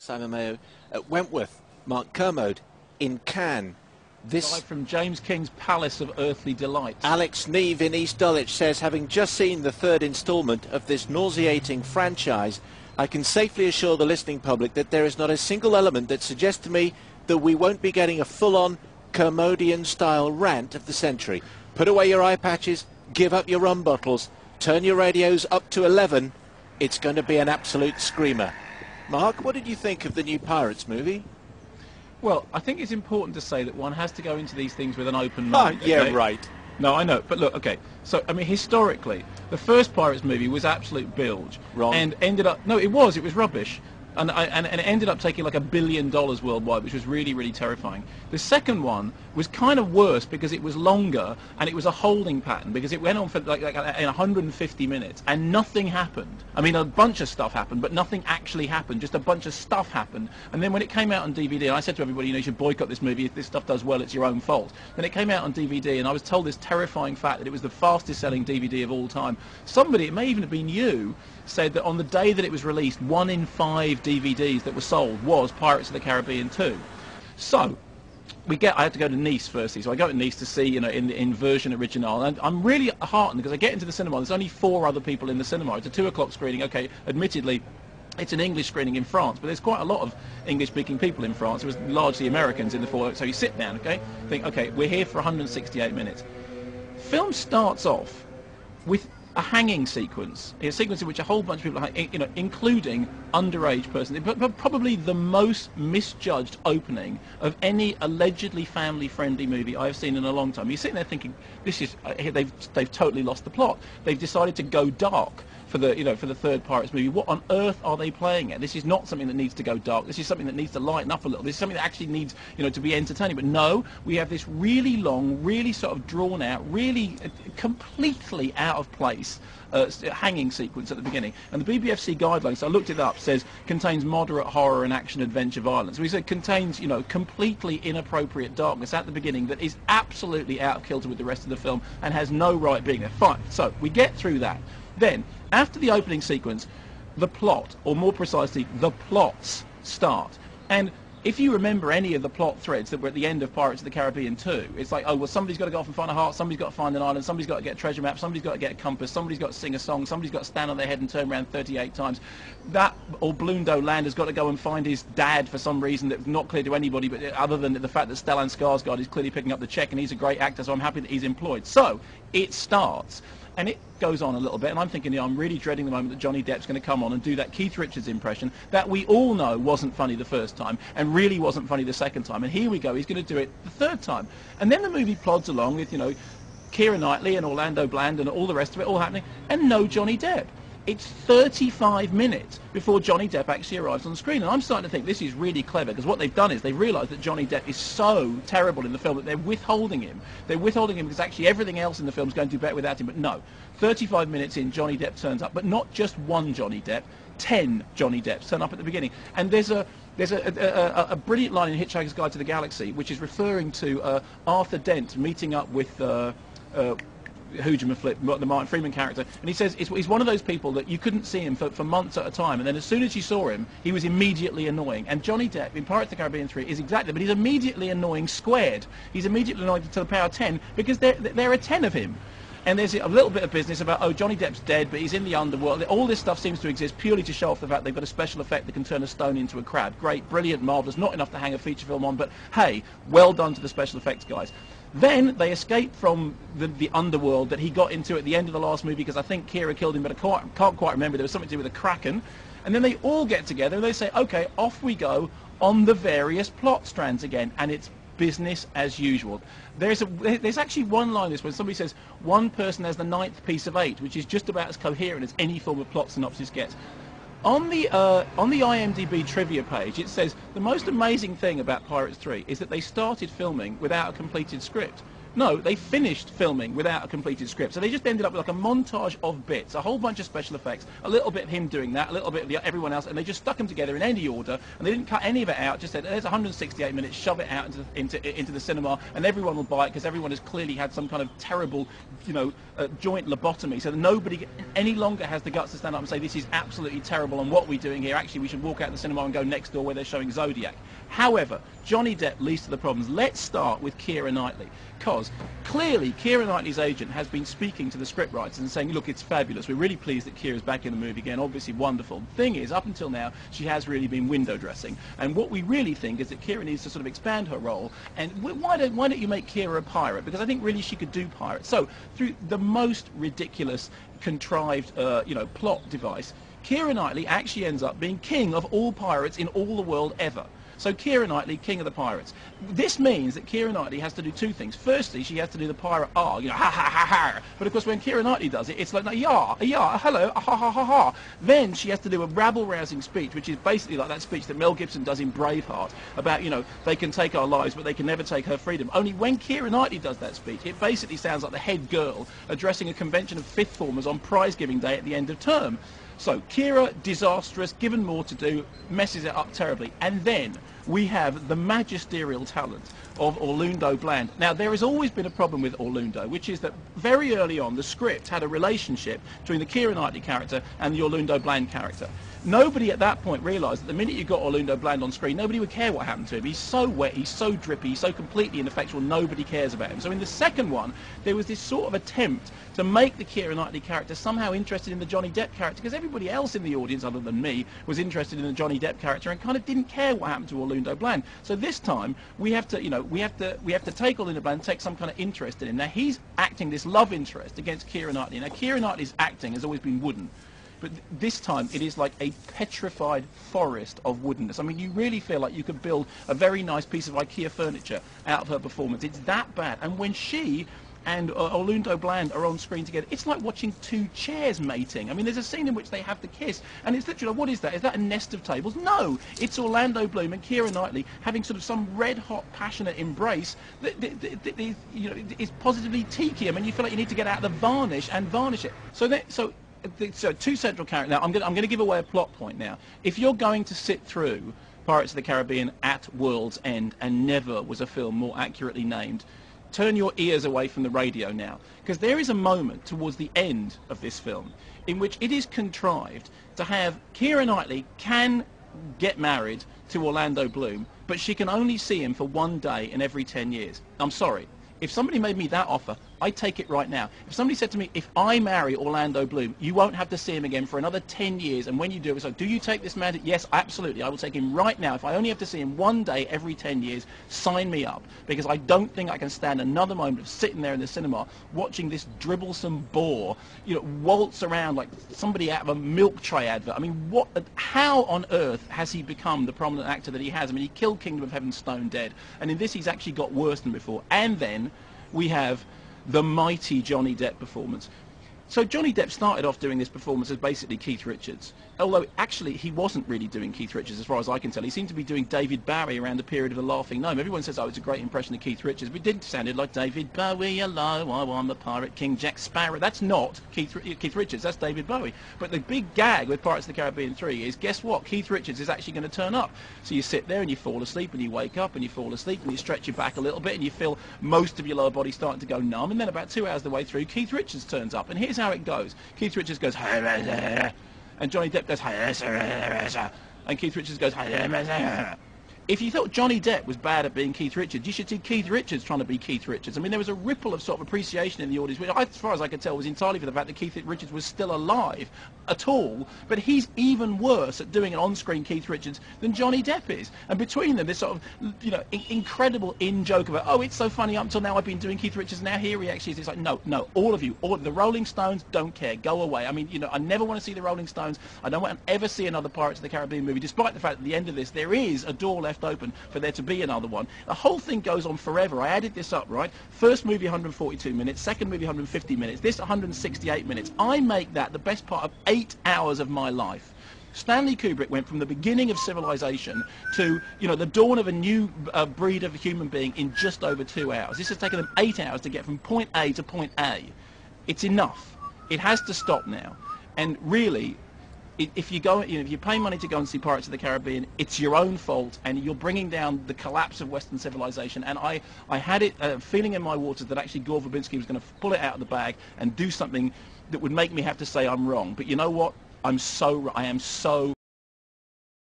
Simon Mayo at Wentworth, Mark Kermode in Cannes. Live from James King's Palace of Earthly Delight. Alex Neve in East Dulwich says, having just seen the third instalment of this nauseating franchise, I can safely assure the listening public that there is not a single element that suggests to me that we won't be getting a full-on Kermodian-style rant of the century. Put away your eye patches, give up your rum bottles, turn your radios up to 11. It's going to be an absolute screamer. Mark, what did you think of the new Pirates movie? Well, I think it's important to say that one has to go into these things with an open mind. Yeah, okay? right. No, I know. But look, okay. So, I mean, historically, the first Pirates movie was absolute bilge. Wrong. And ended up... No, it was rubbish. And it ended up taking like $1 billion worldwide, which was really, really terrifying. The second one was kind of worse because it was longer and it was a holding pattern because it went on for like 150 minutes and nothing happened. I mean, a bunch of stuff happened, but nothing actually happened. Just a bunch of stuff happened. And then when it came out on DVD, and I said to everybody, you know, you should boycott this movie. If this stuff does well, it's your own fault. Then it came out on DVD, and I was told this terrifying fact that it was the fastest-selling DVD of all time. Somebody, it may even have been you, said that on the day that it was released, 1 in 5 DVDs that were sold was Pirates of the Caribbean 2. So, I had to go to Nice firstly, so I go to Nice to see, you know, in version original, and I'm really heartened because I get into the cinema, there's only 4 other people in the cinema. It's a 2 o'clock screening, okay, admittedly, it's an English screening in France, but there's quite a lot of English-speaking people in France. It was largely Americans in the 4, so you sit down, okay, think, okay, we're here for 168 minutes. Film starts off with a hanging sequence, a sequence in which a whole bunch of people are, you know, including underage persons, but probably the most misjudged opening of any allegedly family-friendly movie I've seen in a long time. You're sitting there thinking, this is they've totally lost the plot. They've decided to go dark for the third Pirates movie. What on earth are they playing at? This is not something that needs to go dark. This is something that needs to lighten up a little. This is something that actually needs, you know, to be entertaining. But no, we have this really long, really sort of drawn out, really completely out of place hanging sequence at the beginning. And the BBFC guidelines, so I looked it up, says contains moderate horror and action adventure violence. We said contains, you know, completely inappropriate darkness at the beginning that is absolutely out of kilter with the rest of the film and has no right being there. Fine. So we get through that. Then, after the opening sequence, the plot, or more precisely, the plots start. And if you remember any of the plot threads that were at the end of Pirates of the Caribbean 2, it's like, oh, well, somebody's got to go off and find a heart, somebody's got to find an island, somebody's got to get a treasure map, somebody's got to get a compass, somebody's got to sing a song, somebody's got to stand on their head and turn around 38 times. That, or Blundo Lander's got to go and find his dad for some reason that's not clear to anybody, but other than the fact that Stellan Skarsgård is clearly picking up the check and he's a great actor, so I'm happy that he's employed. So, it starts. And it goes on a little bit, and I'm thinking, I'm really dreading the moment that Johnny Depp's going to come on and do that Keith Richards impression that we all know wasn't funny the first time and really wasn't funny the second time. And here we go, he's going to do it the third time. And then the movie plods along with, you know, Keira Knightley and Orlando Bland and all the rest of it all happening, and no Johnny Depp. It's 35 minutes before Johnny Depp actually arrives on the screen. And I'm starting to think this is really clever, because what they've done is they've realised that Johnny Depp is so terrible in the film that they're withholding him. They're withholding him because actually everything else in the film is going to do better without him. But no, 35 minutes in, Johnny Depp turns up. But not just one Johnny Depp, 10 Johnny Depps turn up at the beginning. And there's a brilliant line in Hitchhiker's Guide to the Galaxy, which is referring to Arthur Dent meeting up with Hoojaman Flip, the Martin Freeman character, and he says he's one of those people that you couldn't see him for months at a time, and then as soon as you saw him, he was immediately annoying. And Johnny Depp in Pirates of the Caribbean 3 is exactly, but he's immediately annoying squared. He's immediately annoying to the power of 10, because there are 10 of him. And there's a little bit of business about, oh, Johnny Depp's dead, but he's in the underworld. All this stuff seems to exist purely to show off the fact they've got a special effect that can turn a stone into a crab. Great, brilliant, marvellous, not enough to hang a feature film on, but hey, well done to the special effects guys. Then they escape from the underworld that he got into at the end of the last movie, because I think Keira killed him, but I can't quite remember. There was something to do with a kraken. And then they all get together and they say, okay, off we go on the various plot strands again, and it's business as usual. There's actually one line in this when somebody says one person has the 9th piece of 8, which is just about as coherent as any form of plot synopsis gets. On the IMDb trivia page, it says the most amazing thing about Pirates 3 is that they started filming without a completed script. No, they finished filming without a completed script. So they just ended up with like a montage of bits, a whole bunch of special effects, a little bit of him doing that, a little bit of everyone else, and they just stuck them together in any order, and they didn't cut any of it out, just said, there's 168 minutes, shove it out into the cinema, and everyone will buy it, because everyone has clearly had some kind of terrible, joint lobotomy, so that nobody any longer has the guts to stand up and say, this is absolutely terrible, and what we're doing here, actually we should walk out of the cinema and go next door where they're showing Zodiac. However, Johnny Depp leads to the problems. Let's start with Keira Knightley, because clearly Keira Knightley's agent has been speaking to the scriptwriters and saying, look, it's fabulous, we're really pleased that Keira's back in the movie again, obviously wonderful. The thing is, up until now, she has really been window dressing, and what we really think is that Keira needs to sort of expand her role, and why don't you make Keira a pirate, because I think really she could do pirates. So, through the most ridiculous, contrived, plot device, Keira Knightley actually ends up being king of all pirates in all the world ever. So Keira Knightley, king of the pirates. This means that Keira Knightley has to do two things. Firstly, she has to do the pirate ha ha ha ha. But of course, when Keira Knightley does it, it's like, yeah, hello, ha ha ha ha. Then she has to do a rabble-rousing speech, which is basically like that speech that Mel Gibson does in Braveheart about, they can take our lives, but they can never take her freedom. Only when Keira Knightley does that speech, it basically sounds like the head girl addressing a convention of fifth formers on prize-giving day at the end of term. So Keira, disastrous, given more to do, messes it up terribly. And then we have the magisterial talent of Orlando Bland. Now, there has always been a problem with Orlando, which is that very early on, the script had a relationship between the Keira Knightley character and the Orlando Bland character. Nobody at that point realised that the minute you got Orlando Bland on screen, nobody would care what happened to him. He's so wet, he's so drippy, he's so completely ineffectual, nobody cares about him. So in the second one, there was this sort of attempt to make the Keira Knightley character somehow interested in the Johnny Depp character, because everybody else in the audience, other than me, was interested in the Johnny Depp character and kind of didn't care what happened to Orlando Bland. So this time, we have to, we have to take Orlando Bland, take some kind of interest in him. Now, he's acting this love interest against Keira Knightley. Now, Keira Knightley's acting has always been wooden. But this time, it is like a petrified forest of woodenness. I mean, you really feel like you could build a very nice piece of IKEA furniture out of her performance. It's that bad. And when she and Orlando Bland are on screen together, it's like watching two chairs mating. I mean, there's a scene in which they have to kiss, and it's literally, what is that? Is that a nest of tables? No! It's Orlando Bloom and Keira Knightley having sort of some red-hot, passionate embrace that is positively tiki. I mean, you feel like you need to get out the varnish and varnish it. So two central characters. Now, I'm going to give away a plot point now. If you're going to sit through Pirates of the Caribbean at World's End, and never was a film more accurately named, turn your ears away from the radio now, because there is a moment towards the end of this film in which it is contrived to have Keira Knightley can get married to Orlando Bloom, but she can only see him for one day in every 10 years. I'm sorry. If somebody made me that offer, I'd take it right now. If somebody said to me, if I marry Orlando Bloom, you won't have to see him again for another 10 years, and when you do, it's like, do you take this man? Yes, absolutely. I will take him right now. If I only have to see him one day every 10 years, sign me up, because I don't think I can stand another moment of sitting there in the cinema watching this dribblesome bore, waltz around like somebody out of a milk tray advert. I mean, how on earth has he become the prominent actor that he has? I mean, he killed Kingdom of Heaven stone dead, and in this he's actually got worse than before. And then we have the mighty Johnny Depp performance. So Johnny Depp started off doing this performance as basically Keith Richards, although actually he wasn't really doing Keith Richards as far as I can tell. He seemed to be doing David Bowie around the period of The Laughing Gnome. Everyone says, oh, it's a great impression of Keith Richards, but it didn't sound like David Bowie, hello, I'm the Pirate King, Jack Sparrow. That's not Keith Richards, that's David Bowie. But the big gag with Pirates of the Caribbean 3 is, guess what? Keith Richards is actually going to turn up. So you sit there and you fall asleep and you wake up and you fall asleep and you stretch your back a little bit and you feel most of your lower body starting to go numb, and then about 2 hours the way through, Keith Richards turns up, and here's how it goes. Keith Richards goes, and Johnny Depp goes, and Keith Richards goes, if you thought Johnny Depp was bad at being Keith Richards, you should see Keith Richards trying to be Keith Richards. I mean, there was a ripple of sort of appreciation in the audience, which, as far as I could tell, was entirely for the fact that Keith Richards was still alive at all. But he's even worse at doing an on-screen Keith Richards than Johnny Depp is. And between them, this sort of, incredible in-joke about, oh, it's so funny, up until now I've been doing Keith Richards, now here he actually is. It's like, no, all of you, the Rolling Stones don't care, go away. I mean, I never want to see the Rolling Stones. I don't want to ever see another Pirates of the Caribbean movie, despite the fact that at the end of this, there is a door left open for there to be another one. The whole thing goes on forever. I added this up, right? First movie 142 minutes, second movie 150 minutes, this 168 minutes. I make that the best part of 8 hours of my life. Stanley Kubrick went from the beginning of civilization to, the dawn of a new breed of human being in just over 2 hours. This has taken them 8 hours to get from point A to point A. It's enough. It has to stop now. And really, if you go, if you pay money to go and see Pirates of the Caribbean, it's your own fault, and you're bringing down the collapse of Western civilization. And I had it feeling in my waters that actually Gore Verbinski was going to pull it out of the bag and do something that would make me have to say I'm wrong. But you know what? I am so